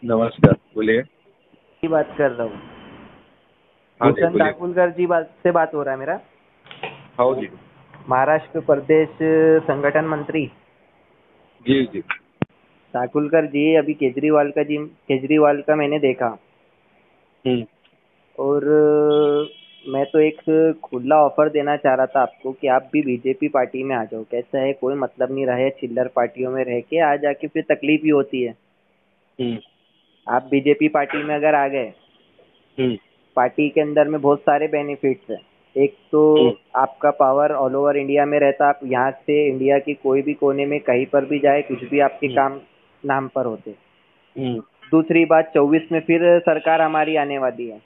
नमस्कार, बोलिए। की बात कर रहा हूँ। हाँ जी, भूषण बोलिए। दाकुलकर जी से बात हो रहा है मेरा। हाँ जी। महाराष्ट्र प्रदेश संगठन मंत्री जी जी। दाकुलकर जी, अभी केजरीवाल का मैंने देखा। हम्म। और मैं तो एक खुला ऑफर देना चाह रहा था आपको कि आप भी बीजेपी पार्टी में आ जाओ। कैसा है, कोई मतलब नहीं रहा है चिल्लर पार्टियों में रह के, आ जाके फिर तकलीफ ही होती है। हम्म। आप बीजेपी पार्टी में अगर आ गए, हम्म। पार्टी के अंदर में बहुत सारे बेनिफिट्स हैं। एक तो हम्म। आपका पावर ऑल ओवर इंडिया में रहता, आप यहाँ से इंडिया के कोई भी कोने में कहीं पर भी जाए, कुछ भी आपके हम्म। काम नाम पर होते। हम्म। दूसरी बात, 24 में फिर सरकार हमारी आने वाली है,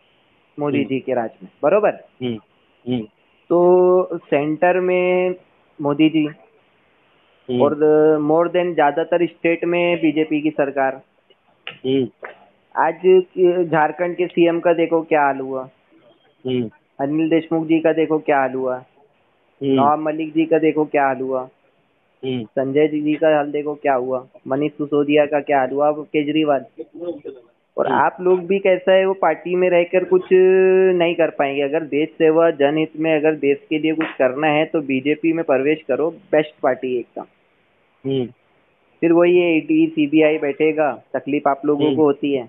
मोदी हम्म। जी के राज में, बरोबर। हम्म। हम्म। तो सेंटर में मोदी जी, हम्म। और मोर देन ज्यादातर स्टेट में बीजेपी की सरकार। हम्म। आज झारखंड के सीएम का देखो क्या हाल हुआ, हम्म। अनिल देशमुख जी का देखो क्या हाल हुआ, हम्म। नवाब मलिक जी का देखो क्या हाल हुआ, हम्म। संजय जी का हाल देखो क्या हुआ, मनीष सिसोदिया का क्या हाल हुआ, अब केजरीवाल। और हम्म। आप लोग भी कैसा है, वो पार्टी में रहकर कुछ नहीं कर पाएंगे। अगर देश सेवा जनहित में अगर देश के लिए कुछ करना है तो बीजेपी में प्रवेश करो, बेस्ट पार्टी है एकदम। हम्म। फिर वही ईडी सीबीआई बैठेगा, तकलीफ आप लोगों हम्म। को होती है।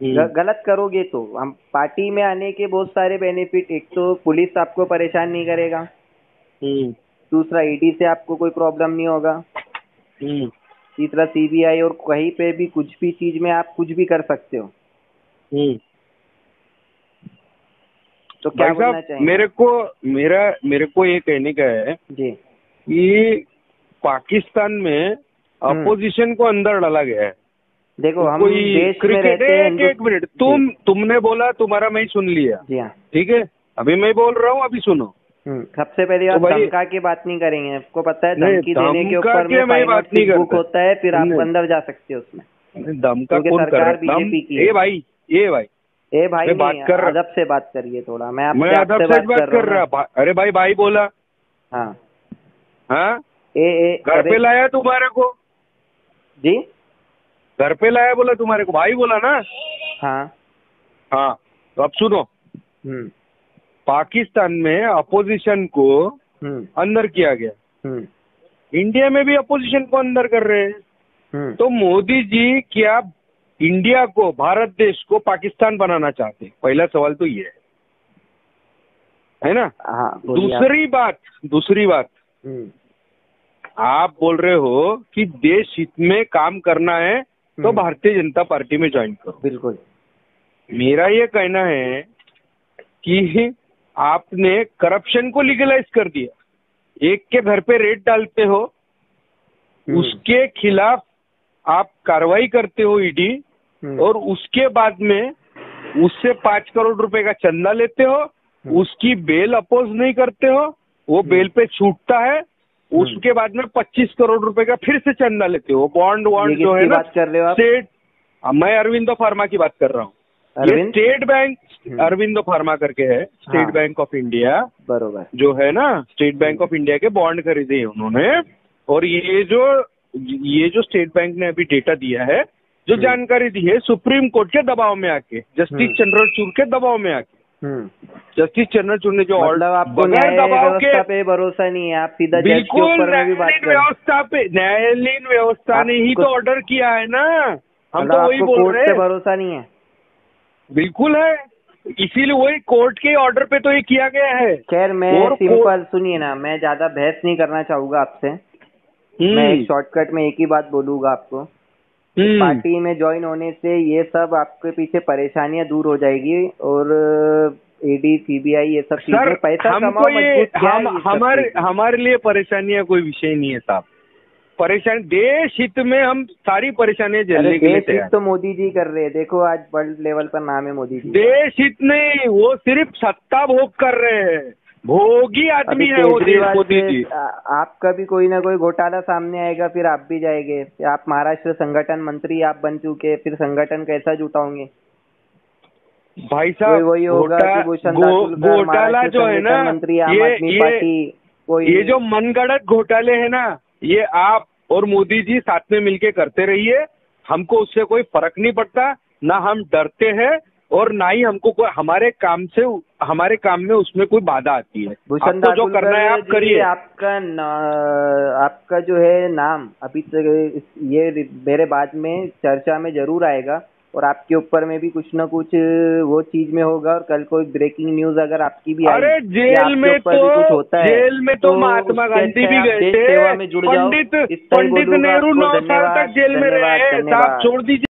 हम्म। गलत करोगे तो हम पार्टी में आने के बहुत सारे बेनिफिट, एक तो पुलिस आपको परेशान नहीं करेगा, हम्म। दूसरा ईडी से आपको कोई प्रॉब्लम नहीं होगा, हम्म। तीसरा सीबीआई, और कहीं पे भी कुछ भी चीज में आप कुछ भी कर सकते हो। हम्म। तो क्या भाई बोलना साहब, चाहेंगे आप? मेरे को ये कहने का है जी। कि पाकिस्तान में हम्म। अपोजिशन को अंदर डाला गया है। देखो, हम कोई देश में क्रिकेट, रहते हैं, एक मिनट, जी। तुमने बोला, तुम्हारा मैं सुन लिया। जी हाँ। ठीक है, अभी मैं बोल रहा हूँ, अभी सुनो। सबसे पहले तो आप भाई, धमका की बात नहीं करेंगे, आपको पता है नहीं, धमकी देने के धमका ऊपर में के मैं फाइन और बात नहीं सिक बुक करता। होता है, फिर आप नहीं, अंदर जा सकते हो उसमें, धमका क्योंकि कौन कर रहा सरकार है? बीजेपी की ए है। भाई, ए भाई, ए भाई मैं बात नहीं, कर रहा। अदब से बात करिए थोड़ा, मैं मैं आपसे अदब आपसे से बात बात कर रहा हूँ कर ना। रहा अरे भाई, भाई बोला। हाँ। हाँ, ए ए घर अरे पे लाया तुम्हारे को, जी। घर पे लाया बोला तुम्हारे को, भाई बोला ना। हाँ। हाँ, तो अब सुनो। हम्म। पाकिस्तान में अपोजिशन को हम्म। अंदर किया गया, हम्म। इंडिया में भी अपोजिशन को अंदर कर रहे हैं। हम्म। तो मोदी जी क्या इंडिया को, भारत देश को पाकिस्तान बनाना चाहते हैं? पहला सवाल तो ये है ना। हाँ, बोलिए आप। दूसरी बात, हम्म। आप बोल रहे हो कि देश हित में काम करना है तो भारतीय जनता पार्टी में ज्वाइन करो। बिल्कुल। मेरा ये कहना है कि आपने करप्शन को लीगलाइज कर दिया। एक के घर पे रेड डालते हो, उसके खिलाफ आप कार्रवाई करते हो ईडी, और उसके बाद में उससे 5 करोड़ रुपए का चंदा लेते हो, उसकी बेल अपोज नहीं करते हो, वो बेल पे छूटता है, उसके बाद में 25 करोड़ रुपए का फिर से चंदा लेते हो। बॉन्ड जो है ना, बात कर रहे हो आप? स्टेट, मैं अरविंदो फार्मा की बात कर रहा हूँ। ये स्टेट बैंक, अरविंदो फार्मा करके है, स्टेट बैंक ऑफ इंडिया, बरोबर। जो है ना, स्टेट बैंक ऑफ इंडिया के बॉन्ड खरीदे हैं उन्होंने। और ये जो स्टेट बैंक ने अभी डेटा दिया है, जो जानकारी दी है, सुप्रीम कोर्ट के दबाव में आके, जस्टिस चंद्रचूड़ के दबाव में आके, जस्टिस चंद्रचूड़ ने जो मतलब आपको बगैर दबाव के, व्यवस्था पे भरोसा नहीं है, आप सीधा जज के बिल्कुल ऊपर में भी बात न्यायालयीन कर रहे हैं। व्यवस्था पे, न्यायालयीन व्यवस्था ने ही तो ऑर्डर किया है ना। हम तो वही आपको बोल कोर्ट रहे पे हैं। भरोसा नहीं है? बिल्कुल है, इसीलिए वही कोर्ट के ऑर्डर पे तो ये किया गया है। खैर, मैं सिंपल, सुनिए ना, मैं ज्यादा बहस नहीं करना चाहूंगा आपसे। मैं एक शॉर्टकट में एक ही बात बोलूंगा आपको। पार्टी में ज्वाइन होने से ये सब आपके पीछे परेशानियां दूर हो जाएगी, और ईडी सीबीआई ये सब चीजें, पैसा कमाओ, मजबूत क्या है ये सब चीजें। हमारे लिए परेशानियां कोई विषय नहीं है साहब। परेशान, देश हित में हम सारी परेशानियां झेलने के लिए देश हित तो मोदी जी कर रहे हैं, देखो आज वर्ल्ड लेवल पर नाम है मोदी जी। देश हित नहीं, वो सिर्फ सत्ता भोग कर रहे हैं, भोगी आदमी है वो मोदी जी। आपका भी कोई ना कोई घोटाला सामने आएगा, फिर आप भी जाएंगे। आप महाराष्ट्र संगठन मंत्री आप बन चुके, फिर संगठन कैसा जुटाओगे? भाई साहब, वही होगा कि भूषण दाकुलकर घोटाला जो है ना, मंत्री, आम आदमी पार्टी, ये जो मनगढ़ंत घोटाले है ना, ये आप और मोदी जी साथ में मिलके करते रहिए। हमको उससे कोई फर्क नहीं पड़ता, ना हम डरते हैं और ना ही हमको कोई हमारे काम में उसमें कोई बाधा आती है। आपको जो करना है आप करिए। आपका जो है नाम अभी तक ये मेरे बाद में चर्चा में जरूर आएगा और आपके ऊपर में भी कुछ न कुछ वो चीज में होगा और कल कोई ब्रेकिंग न्यूज अगर आपकी भी आई, अरे जेल में तो महात्मा गांधी भी गए थे, पंडित नेहरू 9 साल तक जेल में रहे। साहब छोड़ दीजिए।